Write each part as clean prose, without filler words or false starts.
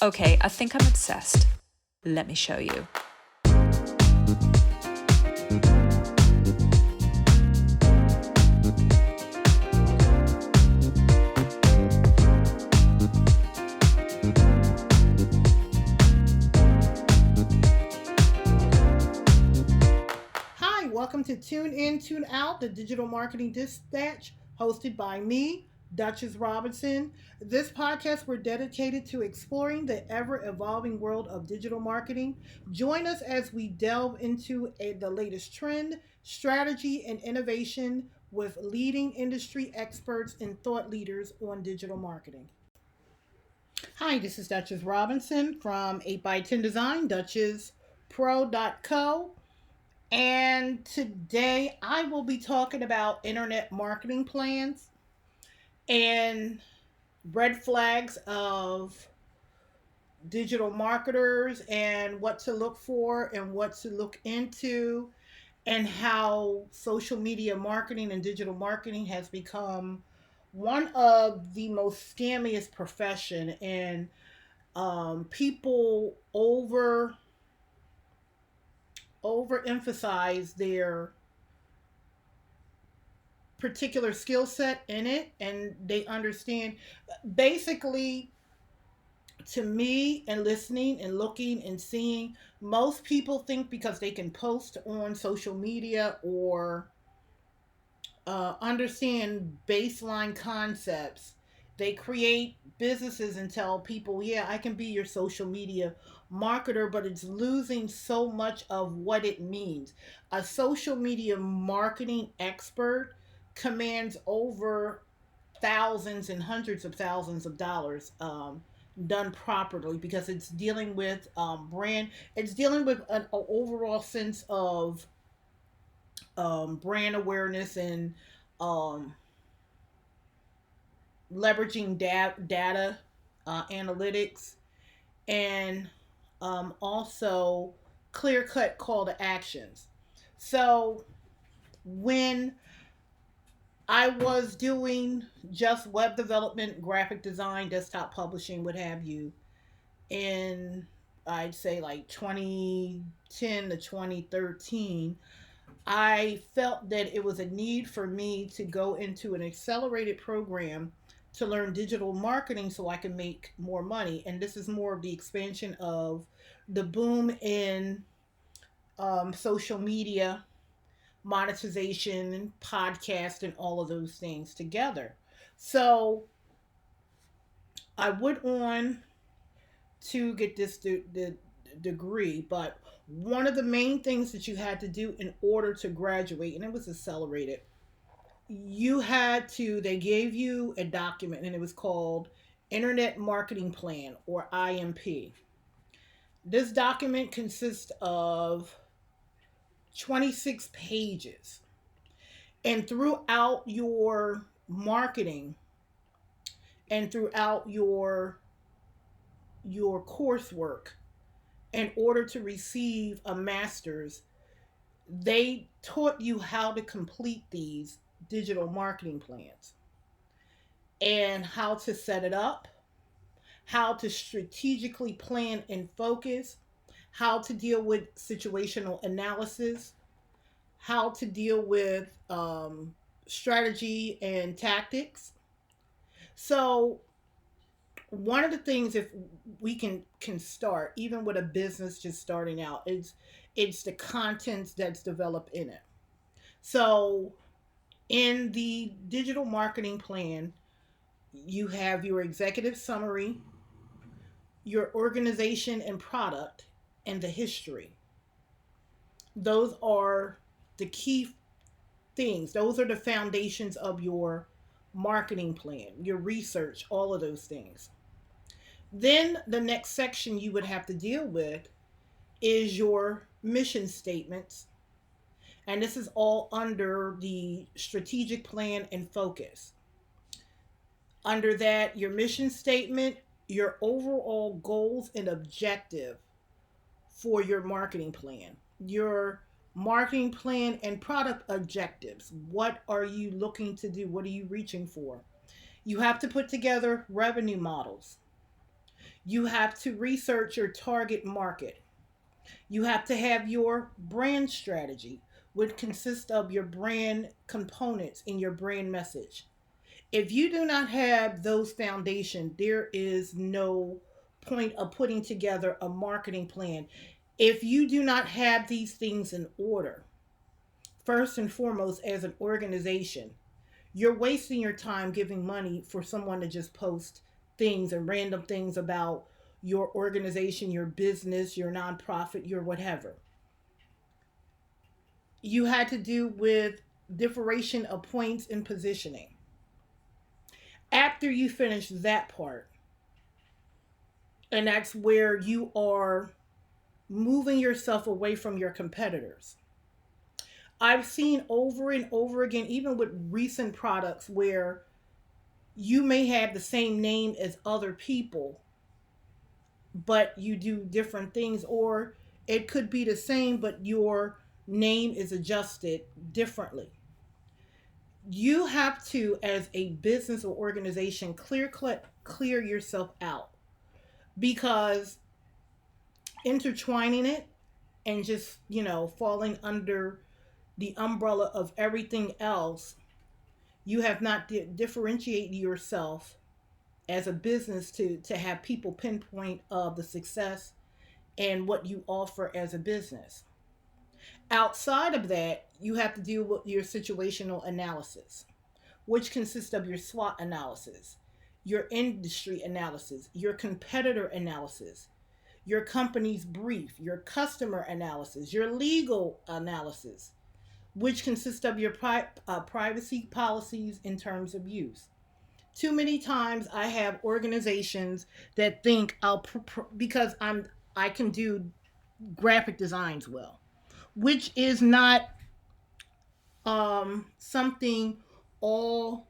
Okay, I think I'm obsessed. Let me show you. Hi, welcome to Tune In, Tune Out, the Digital Marketing Dispatch, hosted by me, Duchess Robinson. This podcast, we're dedicated to exploring the ever evolving world of digital marketing. Join us as we delve into the latest trend, strategy, and innovation with leading industry experts and thought leaders on digital marketing. Hi, this is Duchess Robinson from 8 by 10 Design, DuchessPro.co. And today I will be talking about internet marketing plans and red flags of digital marketers and what to look for and what to look into, and how social media marketing and digital marketing has become one of the most scammiest profession, and people overemphasize their particular skill set in it, and they understand basically, to me, and listening and looking and seeing, most people think because they can post on social media or understand baseline concepts, they create businesses and tell people, yeah, I can be your social media marketer, but it's losing so much of what it means. A social media marketing expert commands over thousands and hundreds of thousands of dollars, done properly, because it's dealing with brand, it's dealing with an overall sense of brand awareness and um, leveraging data analytics, and also clear cut call to actions. So when I was doing just web development, graphic design, desktop publishing, what have you, in, I'd say, like 2010 to 2013, I felt that it was a need for me to go into an accelerated program to learn digital marketing so I can make more money. And this is more of the expansion of the boom in social media, monetization, podcast, and all of those things together. So I went on to get this degree, but one of the main things that you had to do in order to graduate, and it was accelerated, you had to, they gave you a document and it was called Internet Marketing Plan, or IMP. This document consists of 26 pages. And throughout your marketing and throughout your coursework, in order to receive a master's, they taught you how to complete these digital marketing plans and how to set it up, how to strategically plan and focus, how to deal with situational analysis, how to deal with strategy and tactics. So one of the things, if we can start even with a business just starting out, it's the contents that's developed in it. So in the digital marketing plan, you have your executive summary, your organization and product, and the history. Those are the key things. Those are the foundations of your marketing plan, your research, all of those things. Then the next section you would have to deal with is your mission statements. And this is all under the strategic plan and focus. Under that, your mission statement, your overall goals and objective for your marketing plan, your marketing plan and product objectives. What are you looking to do? What are you reaching for? You have to put together revenue models. You have to research your target market. You have to have your brand strategy, which consists of your brand components in your brand message. If you do not have those foundation, there is no point of putting together a marketing plan. If you do not have these things in order, first and foremost, as an organization, you're wasting your time giving money for someone to just post things and random things about your organization, your business, your nonprofit, your whatever. You had to do with differentiation of points and positioning. After you finish that part, and that's where you are moving yourself away from your competitors. I've seen over and over again, even with recent products, where you may have the same name as other people, but you do different things, or it could be the same, but your name is adjusted differently. You have to, as a business or organization, clear yourself out, because intertwining it and just falling under the umbrella of everything else, you have not differentiated yourself as a business to have people pinpoint of the success and what you offer as a business. Outside of that, you have to deal with your situational analysis, which consists of your SWOT analysis, your industry analysis, your competitor analysis, your company's brief, your customer analysis, your legal analysis, which consists of your privacy policies in terms of use. Too many times I have organizations that think because I can do graphic designs well, which is not something all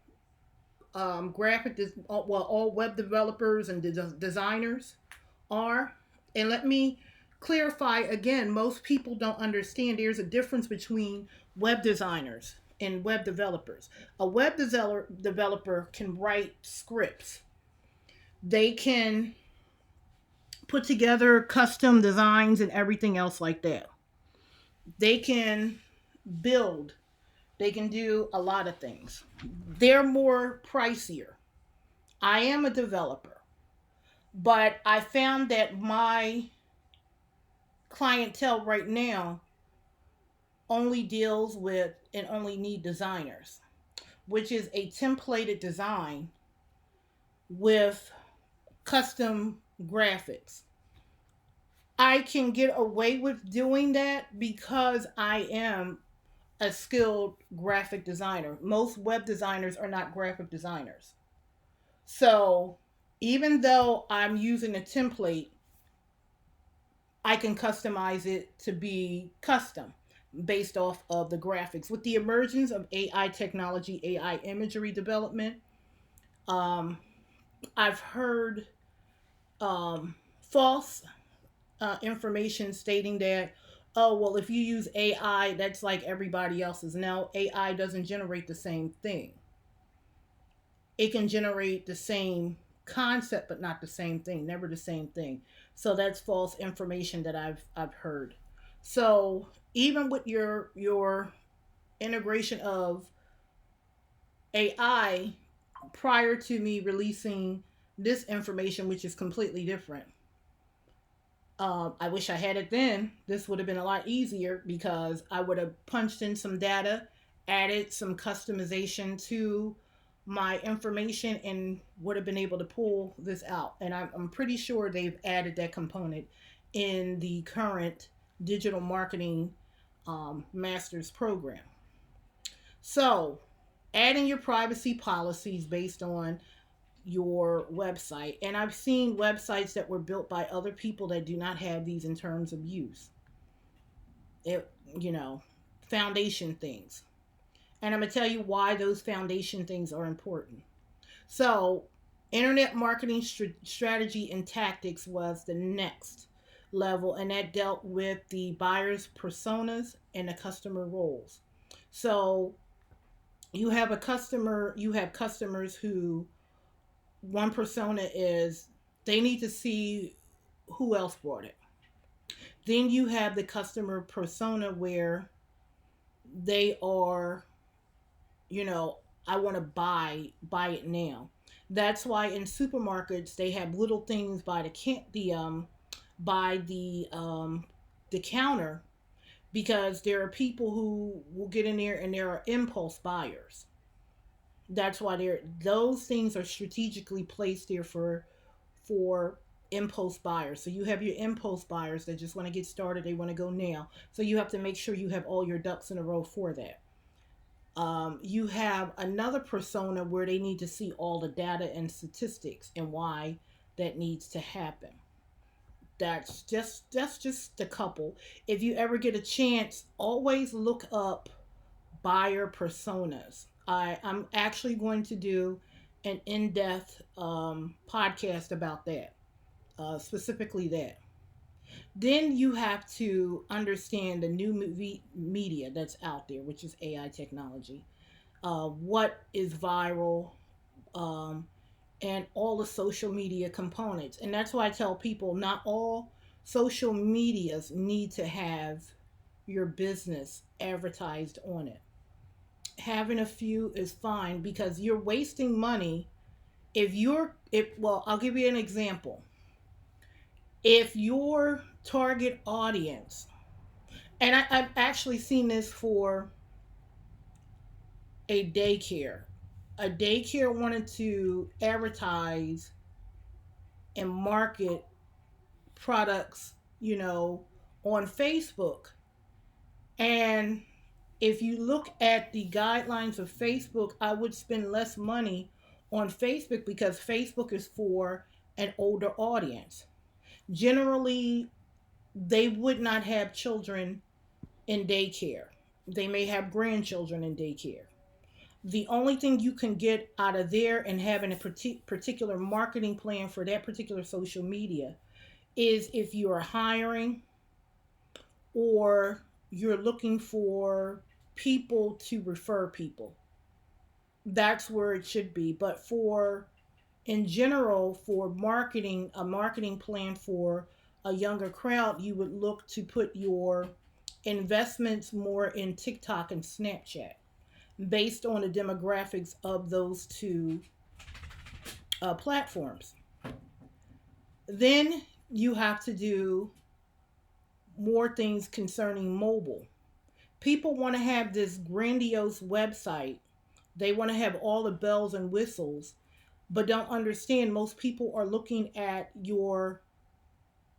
all web developers and designers are. And let me clarify again, most people don't understand there's a difference between web designers and web developers. A developer can write scripts. They can put together custom designs and everything else like that. They can build. They can do a lot of things. They're more pricier. I am a developer, but I found that my clientele right now only deals with and only need designers, which is a templated design with custom graphics. I can get away with doing that because I am a skilled graphic designer. Most web designers are not graphic designers. So even though I'm using a template, I can customize it to be custom based off of the graphics. With the emergence of AI technology, AI imagery development, um, I've heard false information stating that, oh, well, if you use AI, that's like everybody else's. No, AI doesn't generate the same thing. It can generate the same concept, but not the same thing, never the same thing. So that's false information that I've heard. So even with your integration of AI prior to me releasing this information, which is completely different. I wish I had it then. This would have been a lot easier because I would have punched in some data, added some customization to my information, and would have been able to pull this out. And I'm pretty sure they've added that component in the current digital marketing master's program. So, adding your privacy policies based on your website. And I've seen websites that were built by other people that do not have these in terms of use. It, you know, foundation things. And I'm going to tell you why those foundation things are important. So, internet marketing strategy and tactics was the next level, and that dealt with the buyer's personas and the customer roles. So, you have customers who one persona is They need to see who else bought it. Then you have the customer persona where they are, you know, I want to buy it now. That's why in supermarkets they have little things by by the counter, because there are people who will get in there and there are impulse buyers. That's why those things are strategically placed there for impulse buyers. So you have your impulse buyers that just want to get started, they want to go now. So you have to make sure you have all your ducks in a row for that. You have another persona where they need to see all the data and statistics and why that needs to happen. That's just a couple. If you ever get a chance, always look up buyer personas. I'm actually going to do an in-depth podcast about that, specifically that. Then you have to understand the new media that's out there, which is AI technology. What is viral, um, and all the social media components. And that's why I tell people not all social medias need to have your business advertised on it. Having a few is fine because you're wasting money if well, I'll give you an example. If your target audience, and I've actually seen this for a daycare. A daycare wanted to advertise and market products, on Facebook. And if you look at the guidelines of Facebook, I would spend less money on Facebook because Facebook is for an older audience. Generally, they would not have children in daycare. They may have grandchildren in daycare. The only thing you can get out of there and having a particular marketing plan for that particular social media is if you are hiring or you're looking for people to refer people. That's where it should be. But in general, for marketing, a marketing plan for a younger crowd, you would look to put your investments more in TikTok and Snapchat based on the demographics of those two platforms. Then you have to do more things concerning mobile. People want to have this grandiose website. They want to have all the bells and whistles, but don't understand most people are looking at your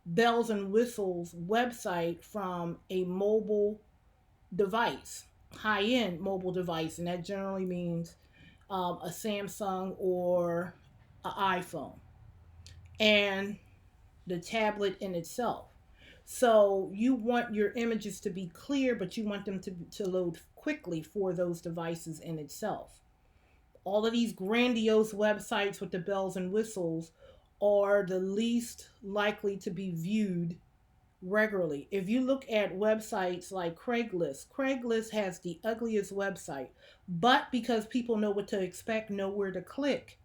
bells and whistles website from a mobile device, high end mobile device, and that generally means a Samsung or an iPhone, and the tablet in itself. So you want your images to be clear, but you want them to load quickly for those devices in itself. All of these grandiose websites with the bells and whistles are the least likely to be viewed regularly. If you look at websites like Craigslist, Craigslist has the ugliest website, but because people know what to expect, know where to click,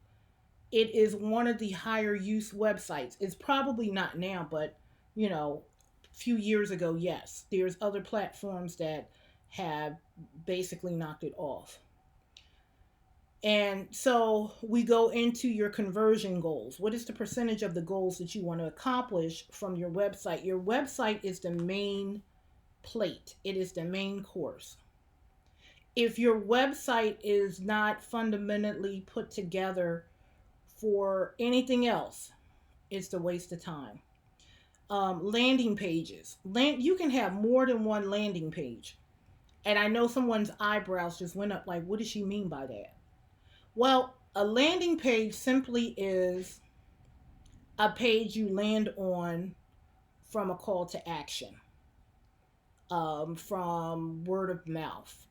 it is one of the higher use websites. It's probably not now, but a few years ago, yes. There's other platforms that have basically knocked it off. And so we go into your conversion goals. What is the percentage of the goals that you want to accomplish from your website? Your website is the main plate, it is the main course. If your website is not fundamentally put together for anything else, it's a waste of time. Landing pages. You can have more than one landing page. And I know someone's eyebrows just went up like, what does she mean by that? Well, a landing page simply is a page you land on from a call to action, from word of mouth.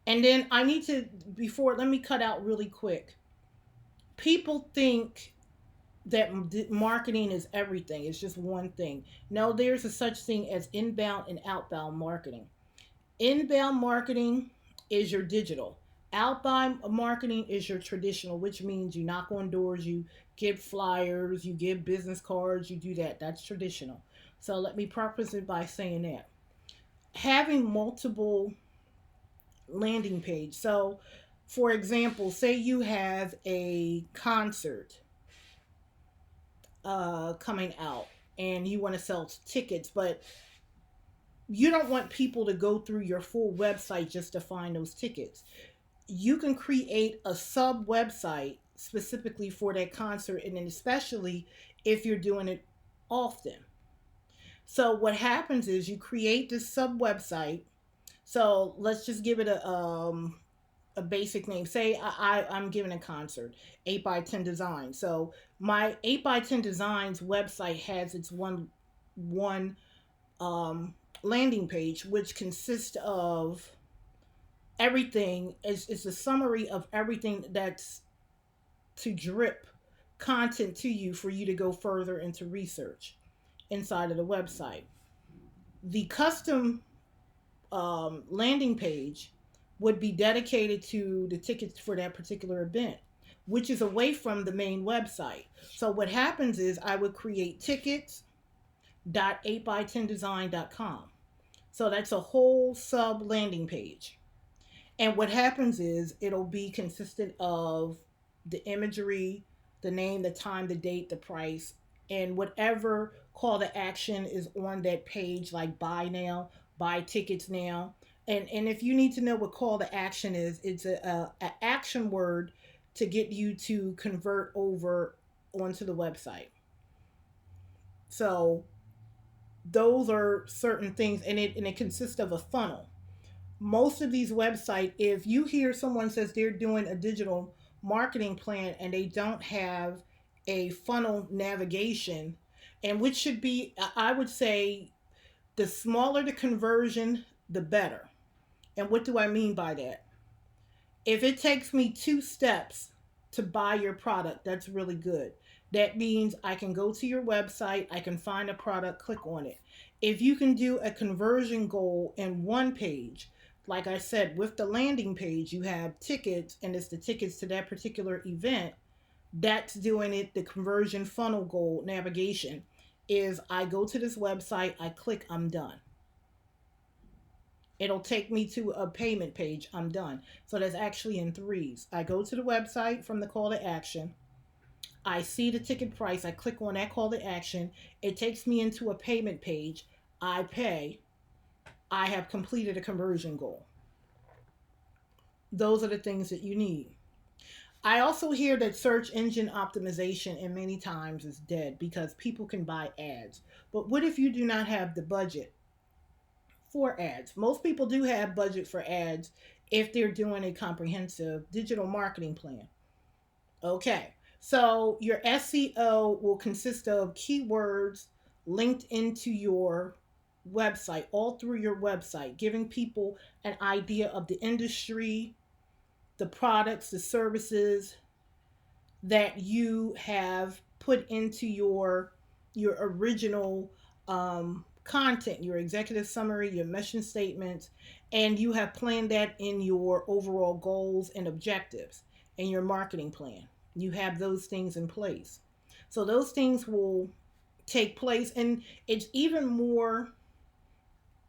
And then let me cut out really quick. People think that marketing is everything. It's just one thing. No, there's a such thing as inbound and outbound marketing. Inbound marketing is your digital. Outbound marketing is your traditional, which means you knock on doors, you give flyers, you give business cards, you do that. That's traditional. So let me preface it by saying that. Having multiple landing page. So for example, say you have a concert coming out and you want to sell tickets, but you don't want people to go through your full website just to find those tickets. You can create a sub website specifically for that concert, and then especially if you're doing it often. So what happens is you create this sub website. So let's just give it a basic name. Say I'm giving a concert, 8 by 10 Design. So my 8 by 10 Designs website has its one um, landing page, which consists of everything. It's a summary of everything that's to drip content to you for you to go further into research inside of the website. The custom landing page would be dedicated to the tickets for that particular event, which is away from the main website. So what happens is I would create tickets.8by10design.com. So that's a whole sub landing page. And what happens is it'll be consistent of the imagery, the name, the time, the date, the price, and whatever call to action is on that page, like buy now, buy tickets now. And if you need to know what call to action is, it's a action word to get you to convert over onto the website. So those are certain things, and it consists of a funnel. Most of these websites, if you hear someone says they're doing a digital marketing plan and they don't have a funnel navigation, and which should be, I would say, the smaller the conversion, the better. And what do I mean by that? If it takes me 2 steps to buy your product, that's really good. That means I can go to your website, I can find a product, click on it. If you can do a conversion goal in one page, like I said, with the landing page, you have tickets, and it's the tickets to that particular event. That's doing it. The conversion funnel goal navigation is I go to this website, I click, I'm done. It'll take me to a payment page. I'm done. So that's actually in threes. I go to the website from the call to action. I see the ticket price. I click on that call to action. It takes me into a payment page. I pay. I have completed a conversion goal. Those are the things that you need. I also hear that search engine optimization and many times is dead because people can buy ads. But what if you do not have the budget for ads? Most people do have budget for ads if they're doing a comprehensive digital marketing plan. Okay, so your SEO will consist of keywords linked into your website, all through your website, giving people an idea of the industry, the products, the services that you have put into your original content, your executive summary, your mission statements, and you have planned that in your overall goals and objectives and your marketing plan. You have those things in place. So those things will take place, and it's even more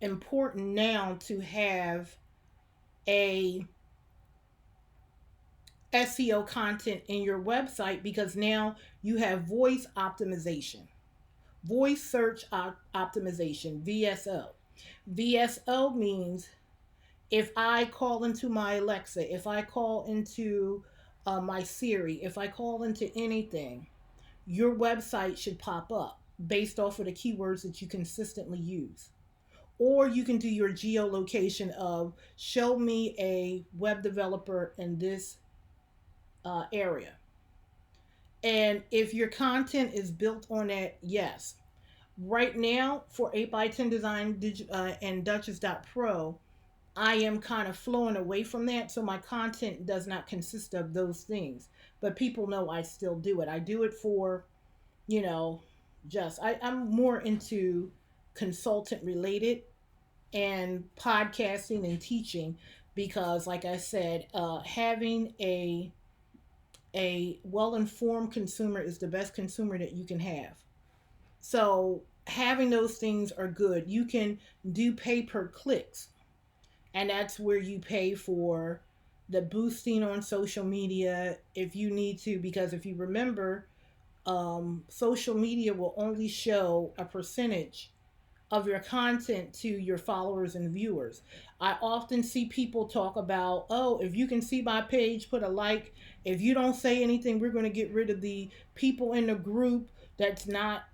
important now to have a SEO content in your website because now you have voice optimization, voice search optimization, VSO. VSO means if I call into my Alexa, if I call into my Siri, if I call into anything, your website should pop up based off of the keywords that you consistently use. Or you can do your geolocation of show me a web developer in this area. And if your content is built on that, yes. Right now, for 8 by 10 Design and Duchess.pro, I am kind of flowing away from that. So my content does not consist of those things. But people know I still do it. I do it for, you know, I'm more into consultant related and podcasting and teaching. because, like I said, having a well informed consumer is the best consumer that you can have. So having those things are good. You can do pay per clicks, and that's where you pay for the boosting on social media if you need to, because if you remember, social media will only show a percentage of your content to your followers and viewers. I often see people talk about, oh, if you can see my page, put a like. If you don't say anything, we're going to get rid of the people in the group that's not,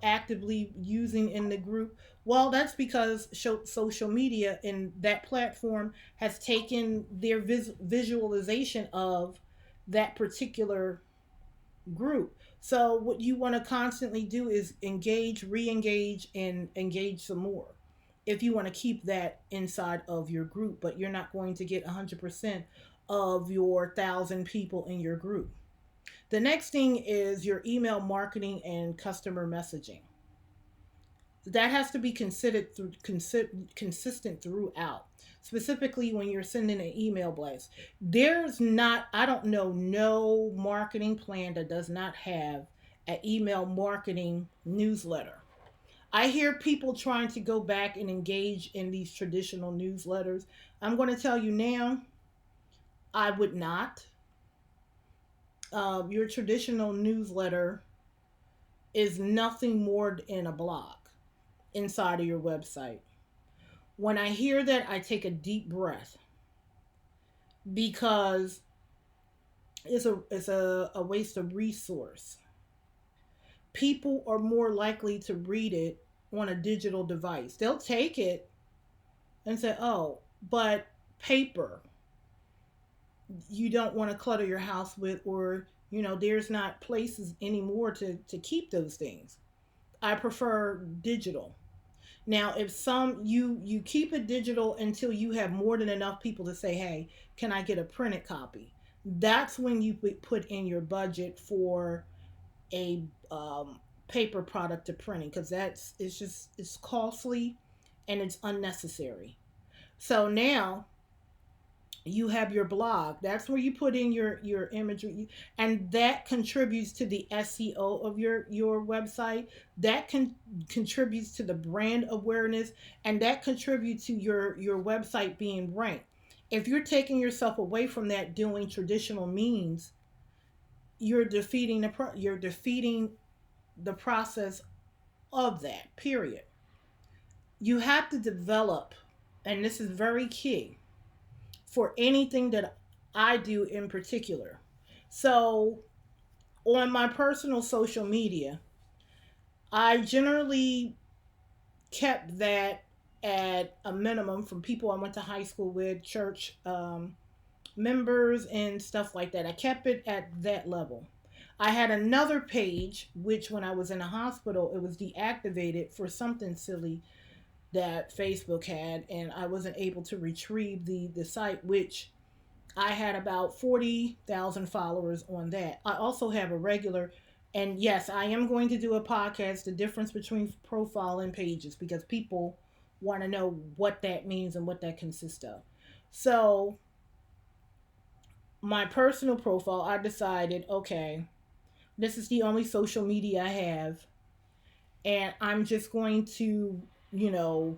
actively using in the group. Well, that's because social media and that platform has taken their visualization of that particular group. So what you want to constantly do is engage, re-engage, and engage some more. If you want to keep that inside of your group, but you're not going to get 100% of your 1,000 people in your group. The next thing is your email marketing and customer messaging. That has to be consistent throughout, specifically when you're sending an email blast. There's not, I don't know, no marketing plan that does not have an email marketing newsletter. I hear people trying to go back and engage in these traditional newsletters. I'm going to tell you now, I would not. Your traditional newsletter is nothing more than a blog inside of your website. When I hear that, I take a deep breath, because it's a waste of resource. People are more likely to read it on a digital device. They'll take it and say, "Oh, but paper, you don't want to clutter your house with, or there's not places anymore to keep those things. I prefer digital." Now, if some you keep it digital until you have more than enough people to say, "Hey, can I get a printed copy?" That's when you put in your budget for a paper product to printing, because it's costly and it's unnecessary. So now you have your blog. That's where you put in your imagery, and that contributes to the SEO of your website. That contributes to the brand awareness, and that contributes to your website being ranked. If you're taking yourself away from that doing traditional means, you're defeating the process of that. Period. You have to develop, and this is very key for anything that I do in particular. So, on my personal social media, I generally kept that at a minimum from people I went to high school with, church members, and stuff like that. I kept it at that level. I had another page, which when I was in a hospital, it was deactivated for something silly that Facebook had, and I wasn't able to retrieve the site, which I had about 40,000 followers on that. I also have a regular, and yes, I am going to do a podcast, the difference between profile and pages, because people want to know what that means and what that consists of. So, my personal profile, I decided, okay, this is the only social media I have, and I'm just going to, you know,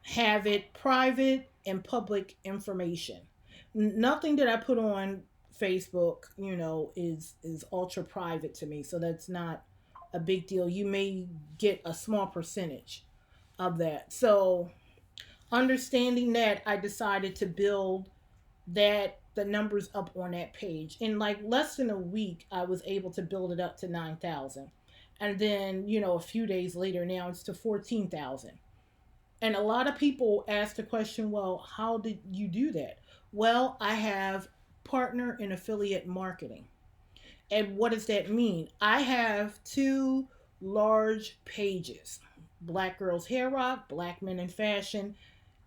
have it private and public information. Nothing that I put on Facebook, is ultra private to me, so that's not a big deal. You may get a small percentage of that. So, understanding that, I decided to build that the numbers up on that page. In like less than a week, I was able to build it up to 9,000. And then, a few days later, now it's to 14,000. And a lot of people ask the question, well, how did you do that? Well, I have partner and affiliate marketing. And what does that mean? I have two large pages: Black Girls Hair Rock, Black Men in Fashion,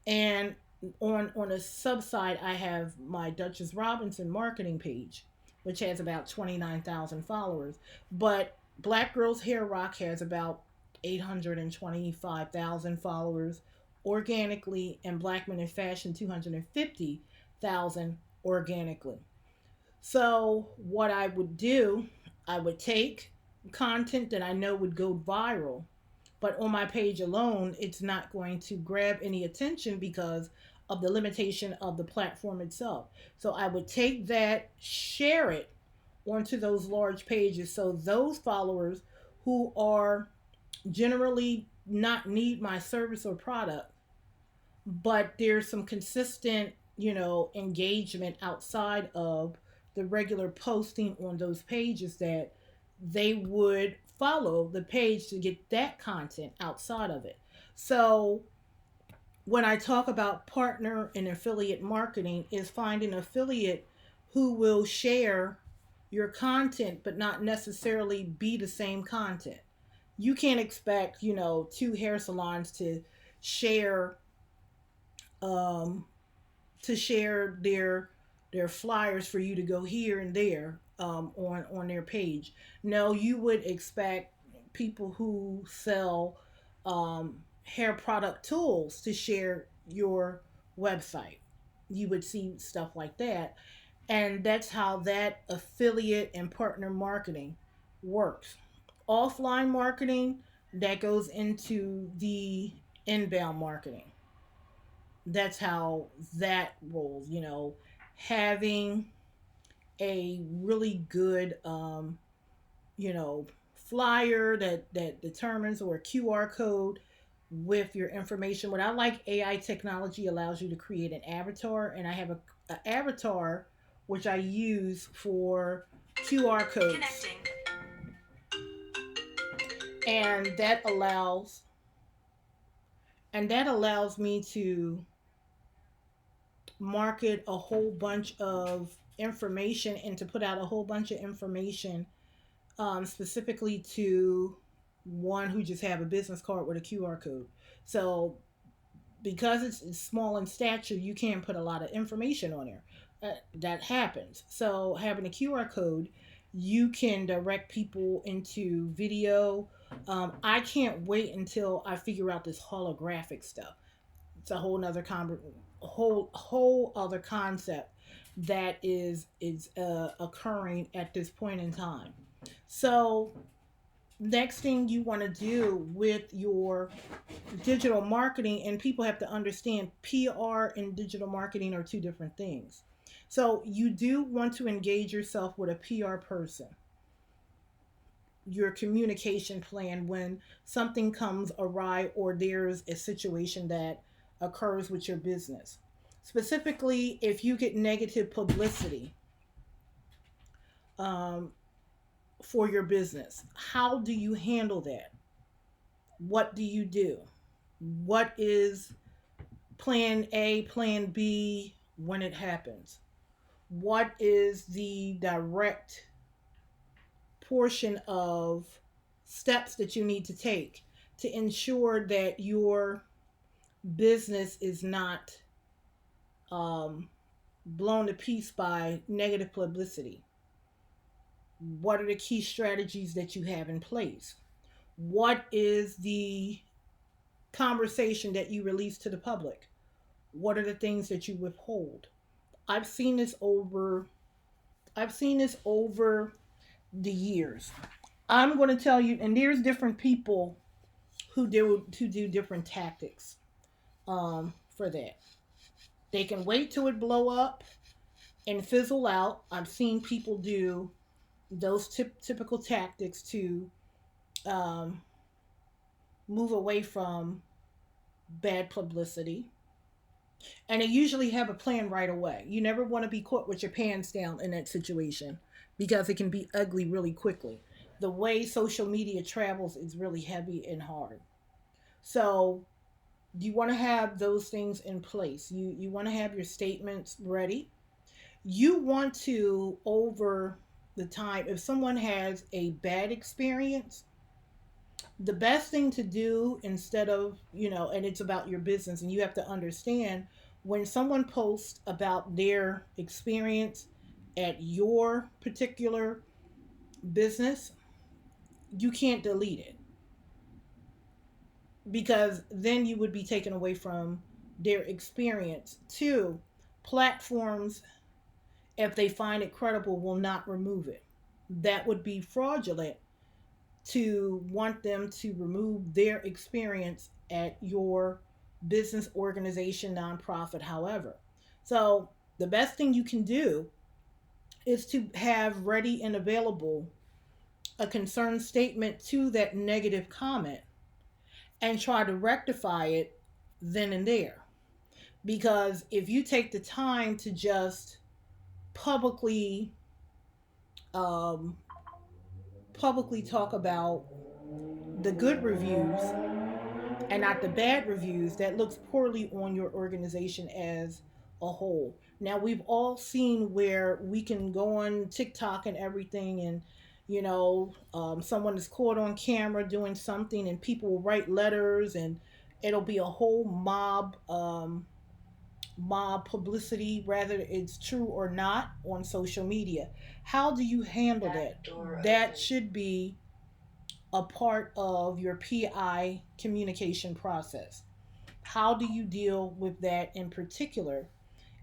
and on a subside, I have my Duchess Robinson marketing page, which has about 29,000 followers. But Black Girls Hair Rock has about 825,000 followers organically, and Black Men in Fashion 250,000 organically. So what I would do, I would take content that I know would go viral, but on my page alone, it's not going to grab any attention because of the limitation of the platform itself. So I would take that, share it onto those large pages, so those followers who are generally not need my service or product, but there's some consistent, engagement outside of the regular posting on those pages, that they would follow the page to get that content outside of it. So when I talk about partner and affiliate marketing, is finding an affiliate who will share your content but not necessarily be the same content. You can't expect, two hair salons share um, share their flyers for you to go here and there, on their page. No, you would expect people who sell hair product tools to share your website. You would see stuff like that, and that's how that affiliate and partner marketing works. Offline marketing, that goes into the inbound marketing. That's how that rolls. Having a really good, you know flyer that determines, or a QR code with your information. What I like, AI technology allows you to create an avatar, and I have a avatar which I use for QR codes. Connecting. And that allows me to market a whole bunch of information, and to put out a whole bunch of information, specifically to one who just have a business card with a QR code. So because it's small in stature, you can't put a lot of information on there. That happens. So having a QR code, you can direct people into video. I can't wait until I figure out this holographic stuff. It's a whole other concept that is occurring at this point in time. So next thing you want to do with your digital marketing, and people have to understand, PR and digital marketing are two different things. So you do want to engage yourself with a PR person, your communication plan, when something comes awry or there's a situation that occurs with your business. Specifically, if you get negative publicity, um, for your business, how do you handle that? What do you do? What is plan A, plan B when it happens? What is the direct portion of steps that you need to take to ensure that your business is not um, blown to pieces by negative publicity? What are the key strategies that you have in place? What is the conversation that you release to the public? What are the things that you withhold? I've seen this over I've seen this over the years. I'm going to tell you, and there's different people who do different tactics for that. They can wait till it blow up and fizzle out. I've seen people do those typical tactics to um, move away from bad publicity, and they usually have a plan right away. You never want to be caught with your pants down in that situation, because it can be ugly really quickly. The way social media travels is really heavy and hard. So you want to have those things in place. You want to have your statements ready. You want to, over the time, if someone has a bad experience, the best thing to do, instead of, and it's about your business, and you have to understand, when someone posts about their experience at your particular business, you can't delete it. because then you would be taken away from their experience. Two, platforms, if they find it credible, will not remove it. That would be fraudulent to want them to remove their experience at your business, organization, nonprofit, however. So the best thing you can do is to have ready and available a concern statement to that negative comment and try to rectify it then and there. Because if you take the time to just publicly um, publicly talk about the good reviews and not the bad reviews, that looks poorly on your organization as a whole. Now, we've all seen where we can go on TikTok and everything, and someone is caught on camera doing something, and people will write letters, and it'll be a whole mob publicity, whether it's true or not, on social media. How do you handle that? That should be a part of your PI communication process. How do you deal with that in particular?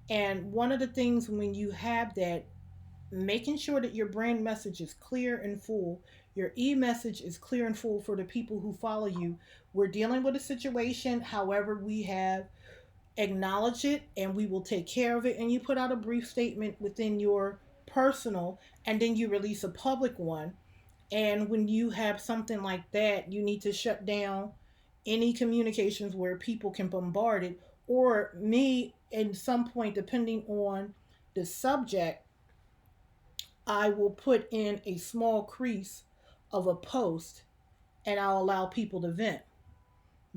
And one of the things when you have that, making sure that your brand message is clear and full, your e-message is clear and full for the people who follow you. We're dealing with a situation, however, we have acknowledged it and we will take care of it. And you put out a brief statement within your personal, and then you release a public one. And when you have something like that, you need to shut down any communications where people can bombard it. Or me, at some point, depending on the subject, I will put in a small crease of a post and I'll allow people to vent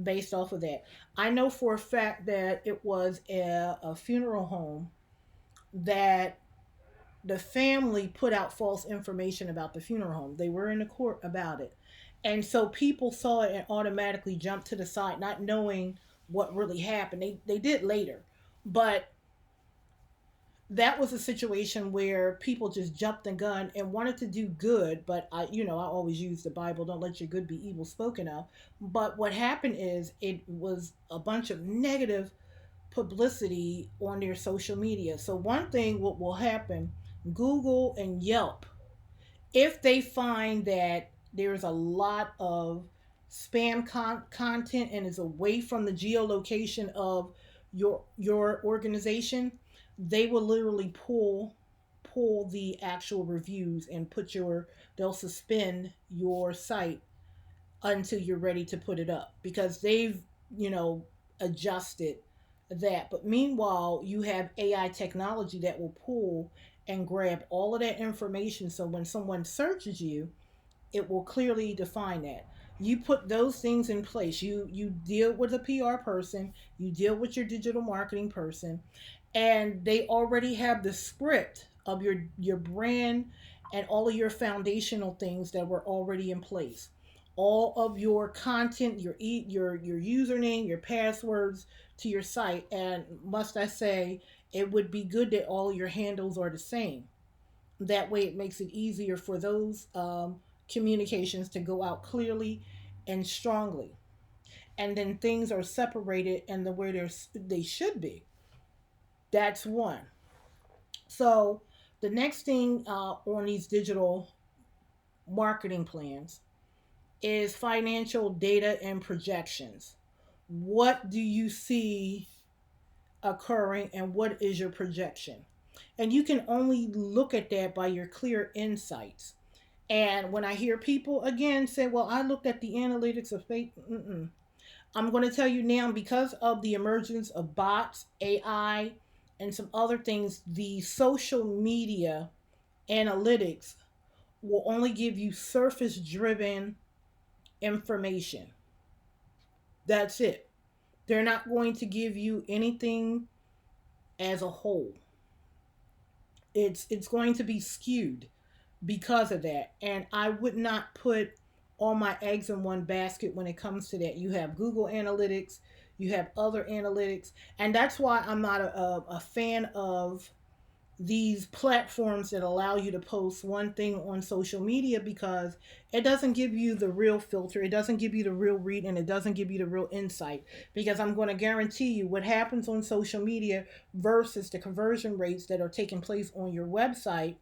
based off of that. I know for a fact that it was a funeral home that the family put out false information about the funeral home. They were in the court about it. And so people saw it and automatically jumped to the side, not knowing what really happened. They did later. But that was a situation where people just jumped the gun and wanted to do good. But I always use the Bible, don't let your good be evil spoken of. But what happened is it was a bunch of negative publicity on their social media. So one thing what will happen, Google and Yelp, if they find that there's a lot of spam content and is away from the geolocation of your organization, they will literally pull the actual reviews and they'll suspend your site until you're ready to put it up, because they've you know adjusted that. But meanwhile, you have AI technology that will pull and grab all of that information, so when someone searches you, it will clearly define that. You put those things in place. You deal with a PR person, you deal with your digital marketing person, and they already have the script of your brand and all of your foundational things that were already in place. All of your content, your username, your passwords to your site, and must I say, it would be good that all your handles are the same. That way, it makes it easier for those communications to go out clearly and strongly. And then things are separated and the way they should be. That's one. So the next thing on these digital marketing plans is financial data and projections. What do you see occurring and what is your projection? And you can only look at that by your clear insights. And when I hear people again say, well, I looked at the analytics of fake, I'm going to tell you now, because of the emergence of bots, AI, and some other things, the social media analytics will only give you surface driven information. That's it. They're not going to give you anything as a whole. It's going to be skewed because of that. And I would not put all my eggs in one basket when it comes to that. You have Google Analytics, you have other analytics, and that's why I'm not a fan of these platforms that allow you to post one thing on social media, because it doesn't give you the real filter, it doesn't give you the real read, and it doesn't give you the real insight. Because I'm going to guarantee you what happens on social media versus the conversion rates that are taking place on your website,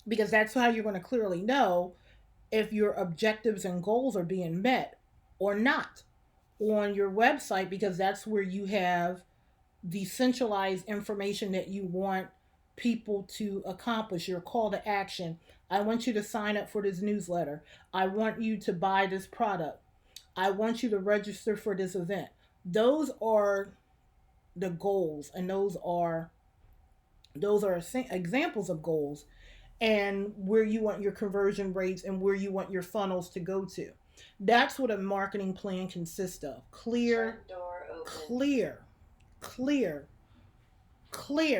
because that's how you're going to clearly know if your objectives and goals are being met or not on your website, because that's where you have the centralized information that you want people to accomplish, your call to action. I want you to sign up for this newsletter. I want you to buy this product. I want you to register for this event. Those are the goals, and those are examples of goals, and where you want your conversion rates and where you want your funnels to go to. That's what a marketing plan consists of. Clear, clear, clear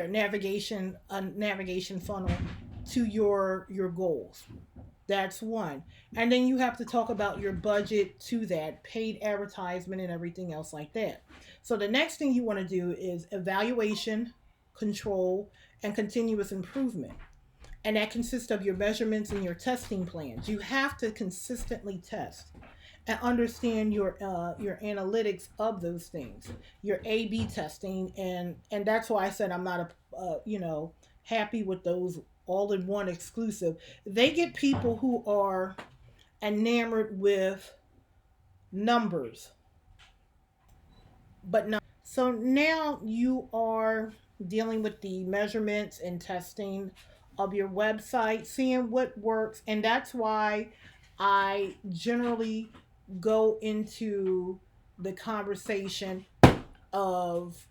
navigation, a navigation funnel to your goals. That's one. And then you have to talk about your budget to that, paid advertisement and everything else like that. So the next thing you want to do is evaluation, control, and continuous improvement. And that consists of your measurements and your testing plans. You have to consistently test and understand your analytics of those things, your A/B testing, and that's why I said I'm not happy with those all in one exclusive. They get people who are enamored with numbers, but not. So now you are dealing with the measurements and testing of your website, seeing what works, and that's why I generally go into the conversation of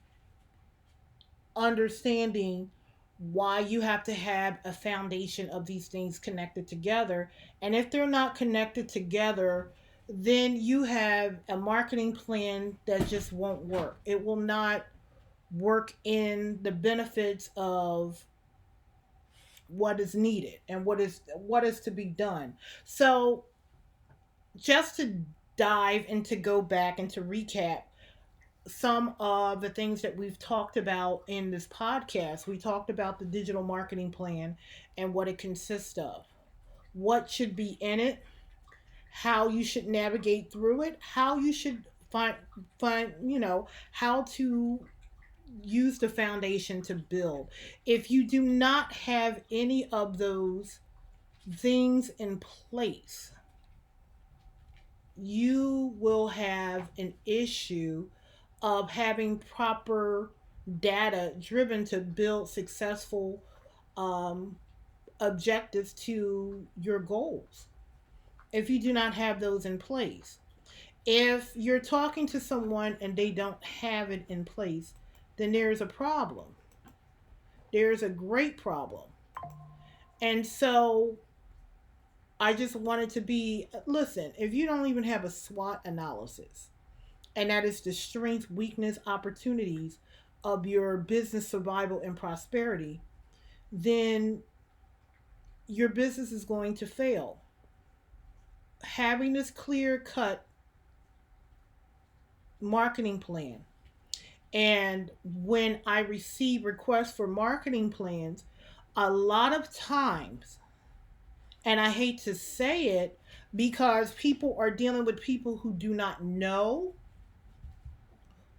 understanding why you have to have a foundation of these things connected together. And if they're not connected together, then you have a marketing plan that just won't work. It will not work in the benefits of what is needed and what is to be done. So just to dive and to go back and to recap some of the things that we've talked about in this podcast. We talked about the digital marketing plan and what it consists of, what should be in it, how you should navigate through it, how you should find how to use the foundation to build. If you do not have any of those things in place, you will have an issue of having proper data driven to build successful um, objectives to your goals. If you do not have those in place, if you're talking to someone and they don't have it in place, then there's a problem. There's a great problem. And so I just wanted to be listen, if you don't even have a SWOT analysis, and that is the strength, weakness, opportunities of your business survival and prosperity, then your business is going to fail. Having this clear cut marketing plan. And when I receive requests for marketing plans, a lot of times, and I hate to say it because people are dealing with people who do not know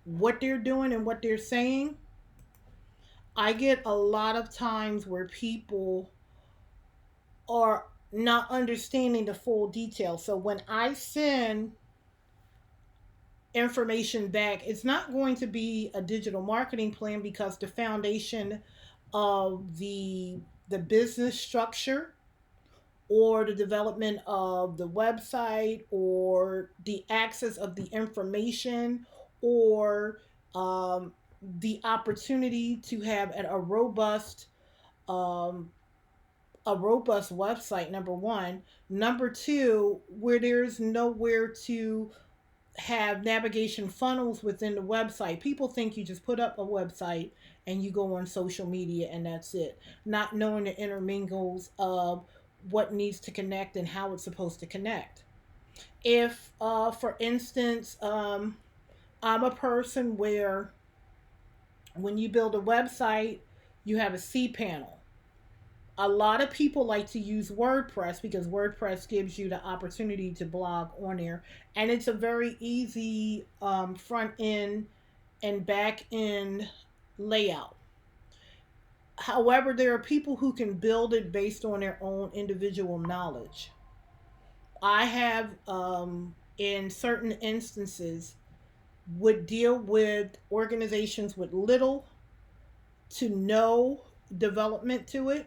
what they're doing and what they're saying. I get a lot of times where people are not understanding the full detail. So when I send information back, it's not going to be a digital marketing plan, because the foundation of the business structure or the development of the website or the access of the information or the opportunity to have um, a robust website, number one. Number two, where there's nowhere to have navigation funnels within the website. People think you just put up a website and you go on social media and that's it, not knowing the intermingles of what needs to connect and how it's supposed to connect. If, for instance, I'm a person where when you build a website, you have a C panel. A lot of people like to use WordPress because WordPress gives you the opportunity to blog on there, and it's a very easy front end and back end layout. However, there are people who can build it based on their own individual knowledge. I have, in certain instances, would deal with organizations with little to no development to it,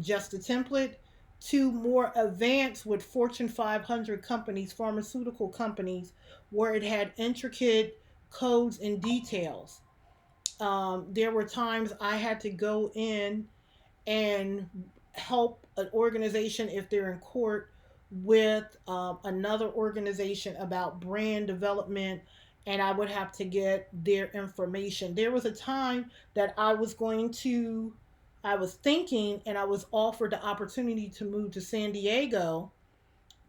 just a template, to more advanced with Fortune 500 companies, pharmaceutical companies, where it had intricate codes and details. There were times I had to go in and help an organization if they're in court with another organization about brand development, and I would have to get their information. There was a time that I was thinking, and I was offered the opportunity to move to San Diego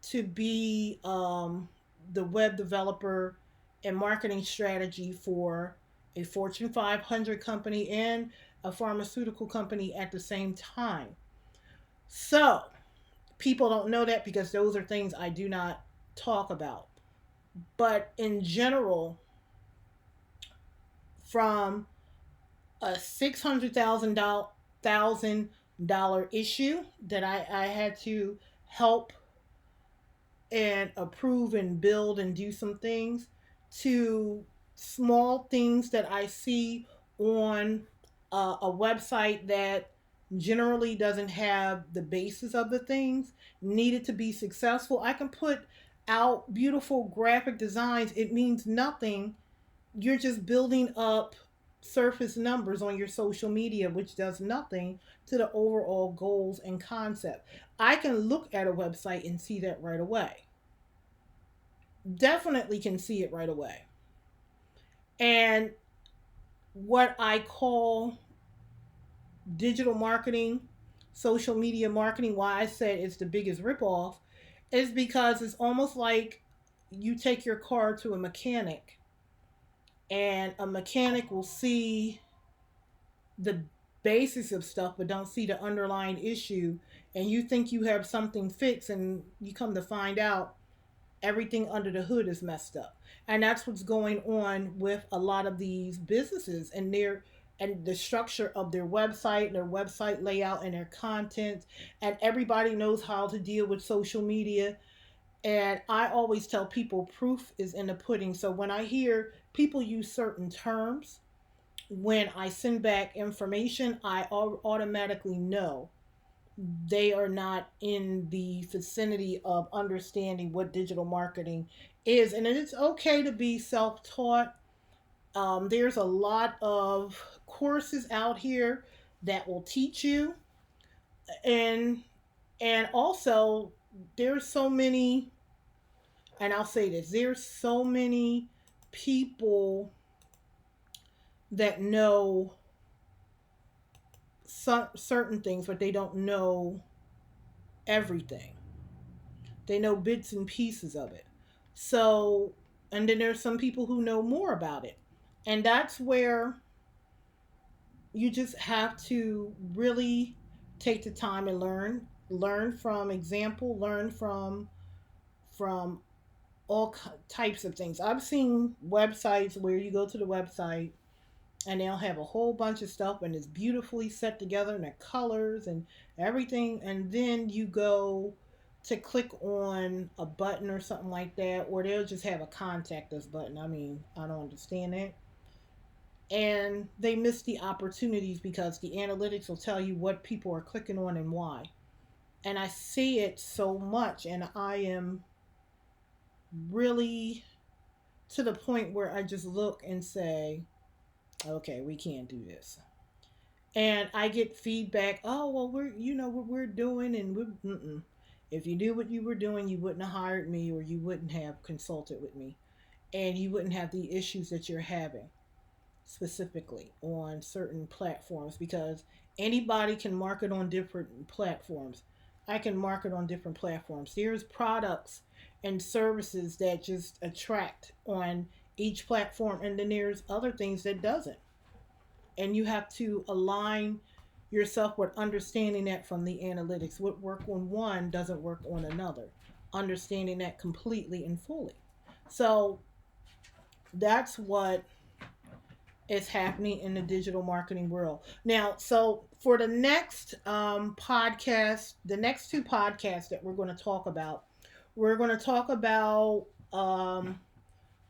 to be the web developer and marketing strategy for a Fortune 500 company and a pharmaceutical company at the same time. So, people don't know that because those are things I do not talk about. But in general, from a $600,000 issue that I had to help and approve and build and do some things, to small things that I see on a website that generally doesn't have the basis of the things needed to be successful. I can put out beautiful graphic designs. It means nothing. You're just building up surface numbers on your social media, which does nothing to the overall goals and concept. I can look at a website and see that right away. Definitely can see it right away. And what I call digital marketing, social media marketing, why I said it's the biggest ripoff, is because it's almost like you take your car to a mechanic, and a mechanic will see the basics of stuff but don't see the underlying issue, and you think you have something fixed, and you come to find out everything under the hood is messed up. And that's what's going on with a lot of these businesses and the structure of their website layout and their content, and everybody knows how to deal with social media. And I always tell people proof is in the pudding. So when I hear people use certain terms, when I send back information, I automatically know they are not in the vicinity of understanding what digital marketing is. And it's okay to be self taught. There's a lot of courses out here that will teach you, and also there's so many, and I'll say this, there's so many people that know certain things, but they don't know everything. They know bits and pieces of it. So, and then there's some people who know more about it. And that's where you just have to really take the time and learn from example, learn from all types of things. I've seen websites where you go to the website and they'll have a whole bunch of stuff and it's beautifully set together and the colors and everything, and then you go to click on a button or something like that, or they'll just have a contact us button. I mean, I don't understand that. And they miss the opportunities because the analytics will tell you what people are clicking on and why. And I see it so much, and I am really to the point where I just look and say, okay, we can't do this. And I get feedback. Oh well, you know what we're doing, and if you knew what you were doing, you wouldn't have hired me, or you wouldn't have consulted with me, and you wouldn't have the issues that you're having specifically on certain platforms, because anybody can market on different platforms. I can market on different platforms. There's products and services that just attract on each platform, and then there's other things that doesn't, and you have to align yourself with understanding that from the analytics. What work on one doesn't work on another. Understanding that completely and fully. So that's what is happening in the digital marketing world. Now, so for the next podcast, the next two podcasts that we're going to talk about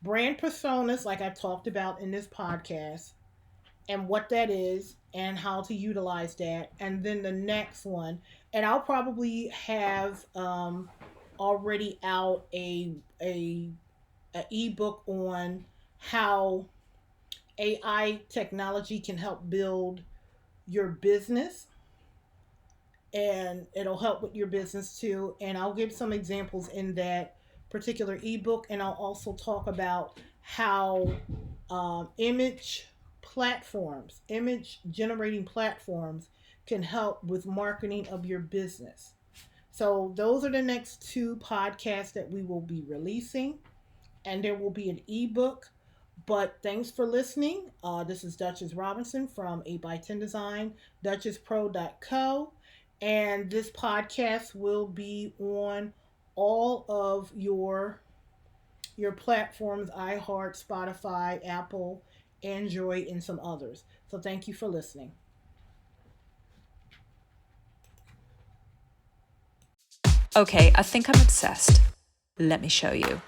brand personas, like I talked about in this podcast, and what that is and how to utilize that. And then the next one, and I'll probably have already out a ebook on how AI technology can help build your business, and it'll help with your business too. And I'll give some examples in that particular ebook, and I'll also talk about how image generating platforms can help with marketing of your business. So, those are the next two podcasts that we will be releasing, and there will be an ebook. But thanks for listening. This is Duchess Robinson from 8x10 Design, DuchessPro.co. And this podcast will be on all of your platforms: iHeart, Spotify, Apple, Android, and some others. So thank you for listening. Okay, I think I'm obsessed. Let me show you.